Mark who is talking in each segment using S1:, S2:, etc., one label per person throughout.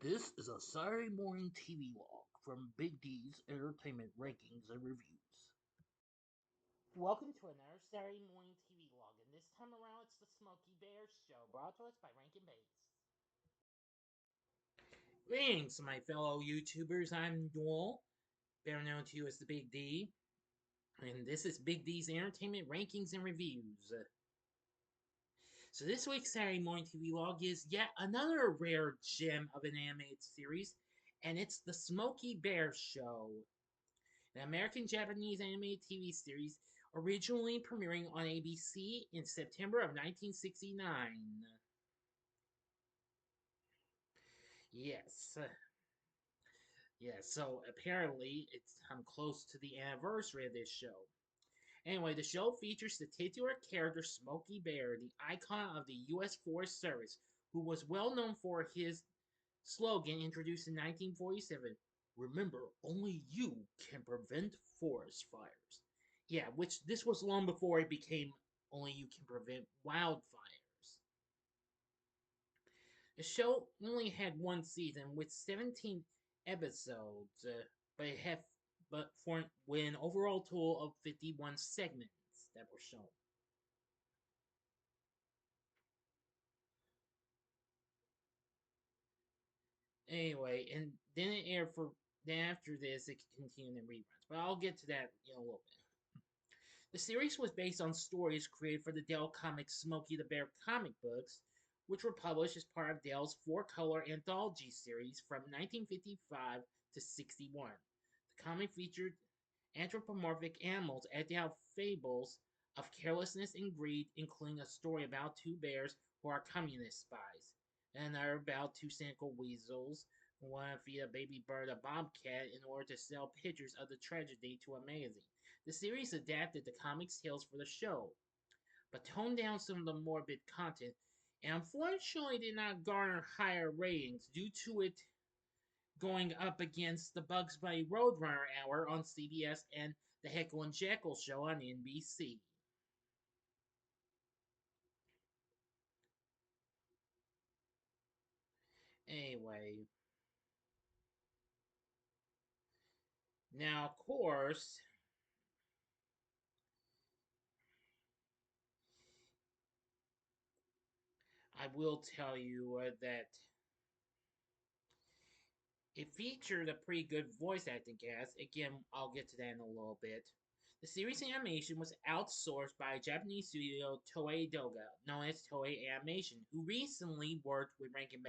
S1: This is a Saturday morning TV log from Big D's Entertainment Rankings and Reviews.
S2: Welcome to another Saturday morning TV log, and this time around it's the Smokey Bear Show, brought to us by Rankin.
S3: Greetings, my fellow YouTubers. I'm Duel, better known to you as the Big D, and this is Big D's Entertainment Rankings and Reviews. So this week's Saturday Morning TV log is yet another rare gem of an animated series, and it's the Smokey Bear Show, an American-Japanese animated TV series originally premiering on ABC in September of 1969. Yes. Yeah, so apparently I'm close to the anniversary of this show. Anyway, the show features the titular character Smokey Bear, the icon of the U.S. Forest Service, who was well known for his slogan introduced in 1947, "Remember, only you can prevent forest fires." Yeah, which this was long before it became "Only you can prevent wildfires." The show only had one season with 17 episodes, but it had for with an overall total of 51 segments that were shown. Anyway, and then it aired for then after this it continued in reruns, but I'll get to that in a little bit. The series was based on stories created for the Dell Comics Smokey the Bear comic books, which were published as part of Dell's four-color anthology series from 1955 to 61. The comic featured anthropomorphic animals acting out fables of carelessness and greed, including a story about two bears who are communist spies, and another about two cynical weasels who want to feed a baby bird a bobcat in order to sell pictures of the tragedy to a magazine. The series adapted the comics tales for the show, but toned down some of the morbid content, and unfortunately did not garner higher ratings due to it going up against the Bugs Bunny Roadrunner Hour on CBS and the Heckle and Jekyll Show on NBC. Anyway, now of course, I will tell you that it featured a pretty good voice acting cast. Again, I'll get to that in a little bit. The series animation was outsourced by Japanese studio Toei Doga, known as Toei Animation, who recently worked with Rankin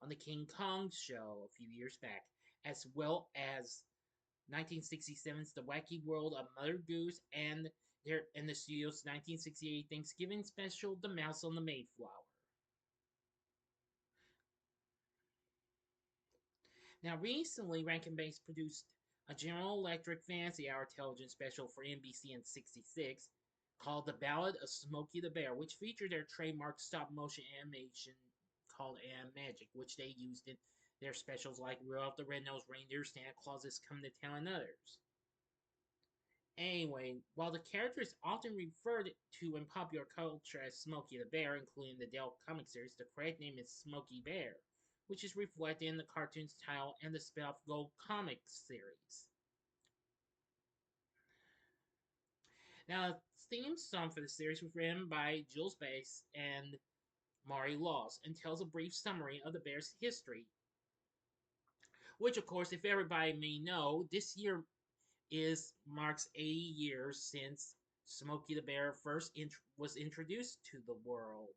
S3: on the King Kong show a few years back, as well as 1967's The Wacky World of Mother Goose and the studio's 1968 Thanksgiving special The Mouse on the Mayflower. Now, recently, Rankin produced a General Electric Fantasy Hour television special for NBC in '66 called The Ballad of Smokey the Bear, which featured their trademark stop-motion animation called Animagic, which they used in their specials like Rudolph the Red-Nosed Reindeer, Santa Claus is Coming to Town, and others. Anyway, while the character is often referred to in popular culture as Smokey the Bear, including the Dell comic series, the correct name is Smokey Bear, which is reflected in the cartoon's title and the spin-off Gold Comics series. Now, the theme song for the series was written by Jules Bass and Maury Laws and tells a brief summary of the bear's history, which, of course, if everybody may know, this year marks 80 years since Smokey the Bear first was introduced to the world.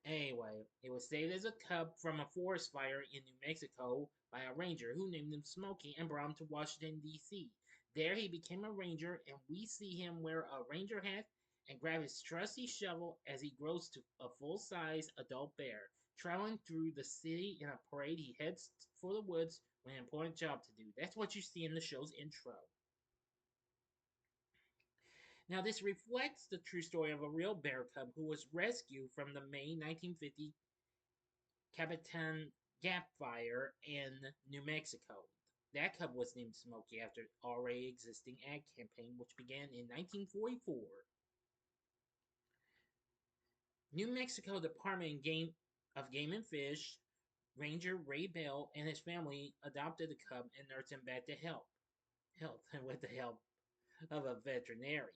S3: Anyway, it was saved as a cub from a forest fire in New Mexico by a ranger who named him Smokey and brought him to Washington, D.C. There he became a ranger, and we see him wear a ranger hat and grab his trusty shovel as he grows to a full-size adult bear. Traveling through the city in a parade, he heads for the woods with an important job to do. That's what you see in the show's intro. Now, this reflects the true story of a real bear cub who was rescued from the May 1950 Capitan Gap Fire in New Mexico. That cub was named Smokey after an already existing ad campaign which began in 1944. New Mexico Department of Game of Game and Fish, Ranger Ray Bell and his family adopted the cub and nursed him back to health with the help of a veterinarian.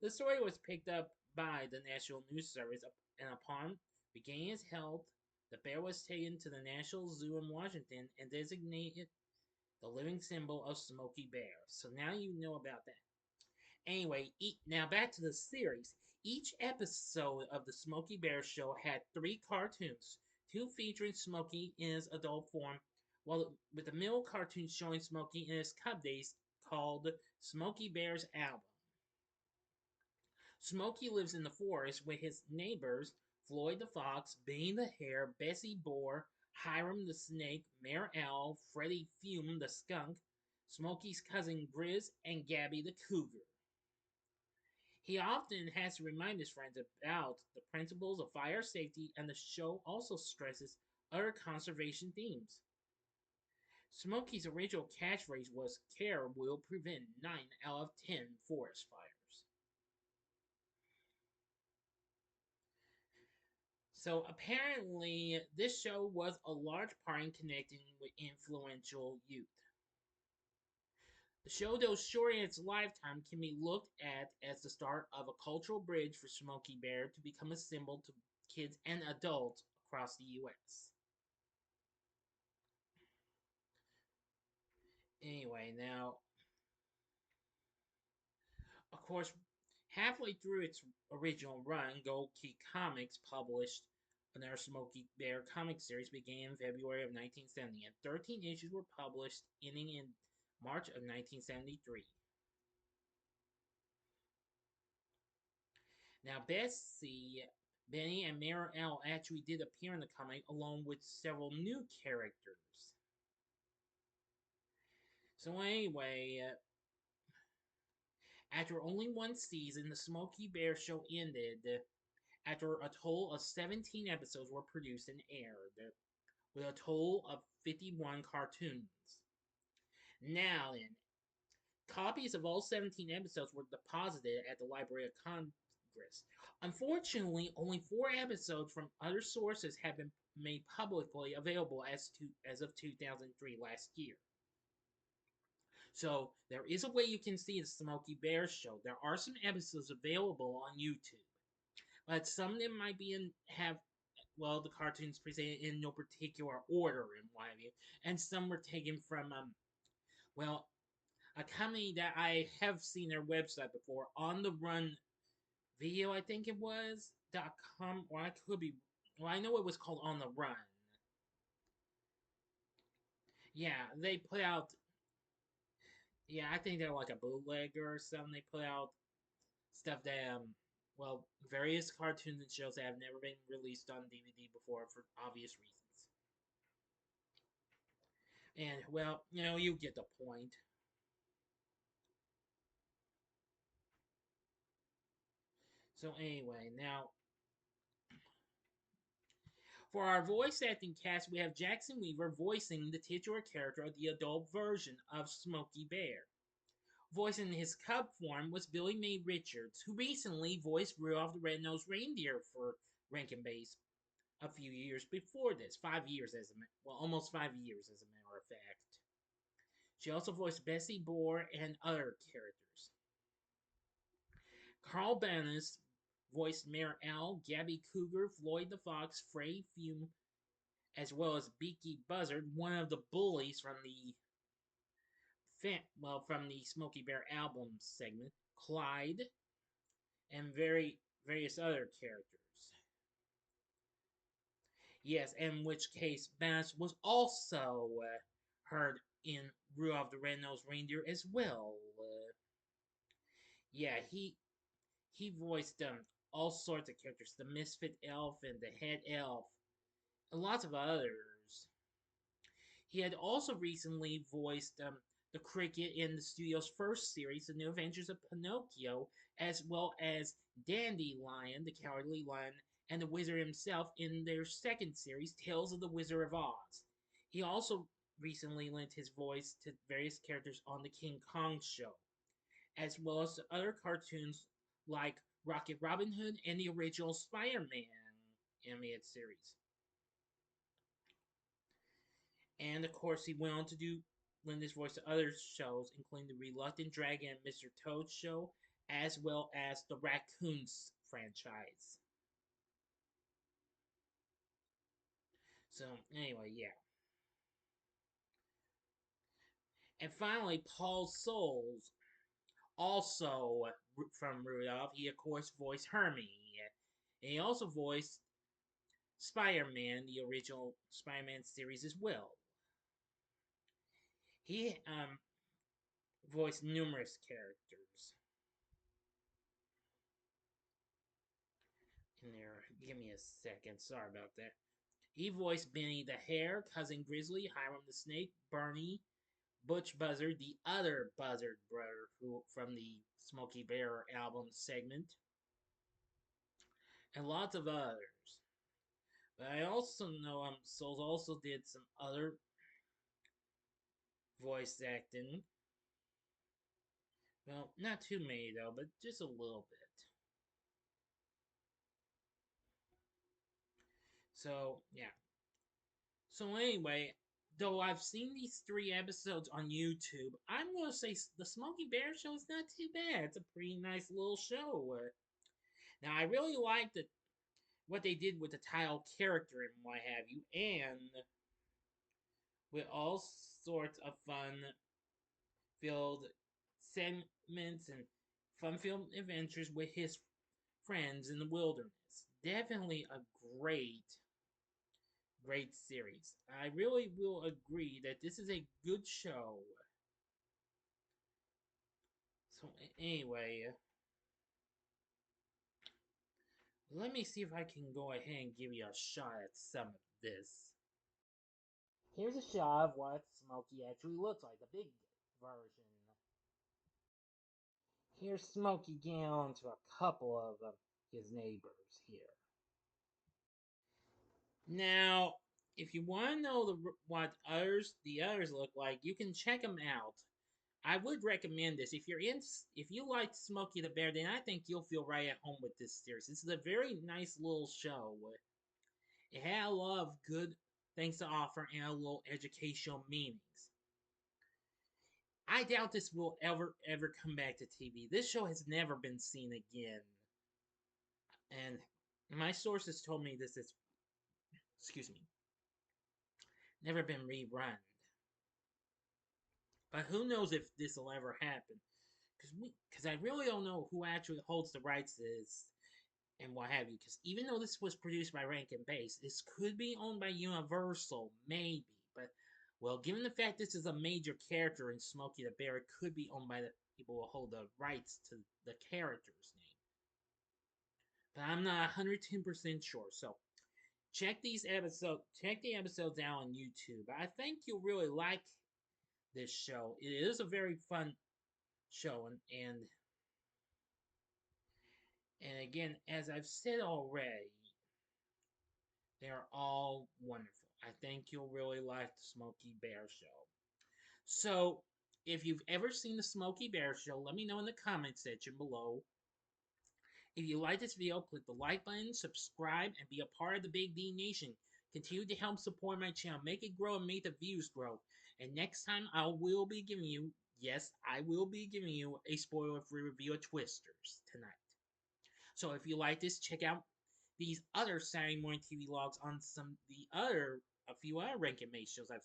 S3: The story was picked up by the National News Service, and upon regaining his health, the bear was taken to the National Zoo in Washington and designated the living symbol of Smokey Bear. So now you know about that. Anyway, now back to the series. Each episode of the Smokey Bear Show had 3 cartoons, 2 featuring Smokey in his adult form, while with the middle cartoon showing Smokey in his cub days called Smokey Bear's Album. Smokey lives in the forest with his neighbors Floyd the Fox, Benny the Hare, Bessie Boar, Hiram the Snake, Mayor Owl, Freddie Fume the Skunk, Smokey's cousin Grizz, and Gabby the Cougar. He often has to remind his friends about the principles of fire safety, and the show also stresses other conservation themes. Smokey's original catchphrase was "Care will prevent 9 out of 10 forest fires." So apparently, this show was a large part in connecting with influential youth. The show, though short in its lifetime, can be looked at as the start of a cultural bridge for Smokey Bear to become a symbol to kids and adults across the U.S. Anyway, now, of course, halfway through its original run, Gold Key Comics published another Smokey Bear comic series began in February of 1970, and 13 issues were published, ending in March of 1973. Now, Bessie, Benny, and Mayor L actually did appear in the comic along with several new characters. So anyway, after only one season, the Smokey Bear Show ended after a total of 17 episodes were produced and aired, with a total of 51 cartoons. Now then, copies of all 17 episodes were deposited at the Library of Congress. Unfortunately, only 4 episodes from other sources have been made publicly available as of 2003 last year. So there is a way you can see the Smokey Bear Show. There are some episodes available on YouTube, but some of them might be the cartoons presented in no particular order and what have you, and some were taken from a company that I have seen their website before, On the Run Video, I think it was .com, or I could be. Well, I know it was called On the Run. Yeah, they put out. Yeah, I think they're like a bootlegger or something. They put out stuff that various cartoons and shows that have never been released on DVD before for obvious reasons. And you get the point. So anyway, now for our voice acting cast, we have Jackson Weaver voicing the titular character of the adult version of Smokey Bear. Voicing his cub form was Billy Mae Richards, who recently voiced Rudolph the Red-Nosed Reindeer for Rankin Bass a few years before this. 5 years almost 5 years as a matter of fact. She also voiced Bessie Boar and other characters. Carl Bannis voiced Mayor Owl, Gabby Cougar, Floyd the Fox, Freddie Fume, as well as Beaky Buzzard, one of the bullies from the Smokey Bear album segment, Clyde, and various other characters. Yes, in which case Bannis was also heard in Rudolph the Red-Nosed Reindeer as well. Yeah, he voiced all sorts of characters, the Misfit Elf and the Head Elf, and lots of others. He had also recently voiced the Cricket in the studio's first series, The New Adventures of Pinocchio, as well as Dandelion, the Cowardly Lion, and the Wizard himself in their second series, Tales of the Wizard of Oz. He also recently lent his voice to various characters on the King Kong show, as well as other cartoons like Rocket Robin Hood and the original Spider-Man animated series. And of course, he went on to lend his voice to other shows, including the Reluctant Dragon and Mr. Toad show, as well as the Raccoons franchise. So, anyway, yeah. And finally, Paul Souls, also from Rudolph, he of course voiced Hermie. And he also voiced Spider-Man, the original Spider-Man series as well. He voiced numerous characters in there. Give me a second. Sorry about that. He voiced Benny the Hare, Cousin Grizzly, Hiram the Snake, Bernie, Butch Buzzard, the other Buzzard brother from the Smokey Bear album segment, and lots of others. But I also know Souls also did some other voice acting. Well, not too many though, but just a little bit. So, yeah. So, anyway, though I've seen these 3 episodes on YouTube, I'm going to say the Smokey Bear Show is not too bad. It's a pretty nice little show. Now, I really liked what they did with the title character and what have you, and with all sorts of fun-filled segments and fun-filled adventures with his friends in the wilderness. Definitely a great series. I really will agree that this is a good show. So anyway, let me see if I can go ahead and give you a shot at some of this.
S2: Here's a shot of what Smokey actually looks like, the big version. Here's Smokey getting on to a couple of his neighbors here.
S3: Now, if you want to know what the others look like, you can check them out. I would recommend this if you like Smokey the Bear. Then I think you'll feel right at home with this series. This is a very nice little show. It had a lot of good things to offer and a little educational meanings. I doubt this will ever come back to TV. This show has never been seen again, and my sources told me this is, excuse me, never been rerun. But who knows if this will ever happen? Because I really don't know who actually holds the rights to this and what have you. Because even though this was produced by Rankin Bass, this could be owned by Universal, maybe. But well, given the fact this is a major character in Smokey the Bear, it could be owned by the people who hold the rights to the character's name. But I'm not 110% sure. So check the episodes out on YouTube. I think you'll really like this show. It is a very fun show, and again, as I've said already, they're all wonderful. I think you'll really like the Smokey Bear Show. So, if you've ever seen the Smokey Bear Show, let me know in the comment section below. If you like this video, click the like button, subscribe, and be a part of the Big D Nation. Continue to help support my channel, make it grow and make the views grow. And next time I will be giving you, yes, I will be giving you a spoiler-free review of Twisters tonight. So if you like this, check out these other Saturday Morning TVLogs on a few other Rankin Bass shows I've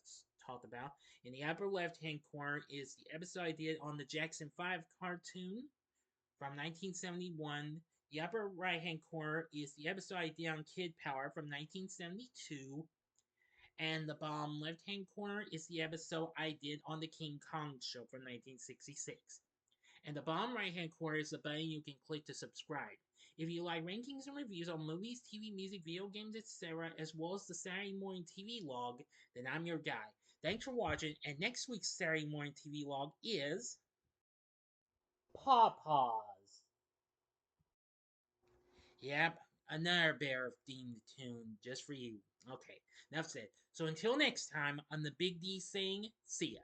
S3: talked about. In the upper left-hand corner is the episode I did on the Jackson 5 cartoon from 1971. The upper right-hand corner is the episode I did on Kid Power from 1972. And the bottom left-hand corner is the episode I did on the King Kong show from 1966. And the bottom right-hand corner is the button you can click to subscribe. If you like rankings and reviews on movies, TV, music, video games, etc., as well as the Saturday Morning TVLog, then I'm your guy. Thanks for watching, and next week's Saturday Morning TVLog is...
S2: Pawpaws.
S3: Yep, another bear themed tune just for you. Okay, enough said. So until next time, I'm the Big D saying, see ya.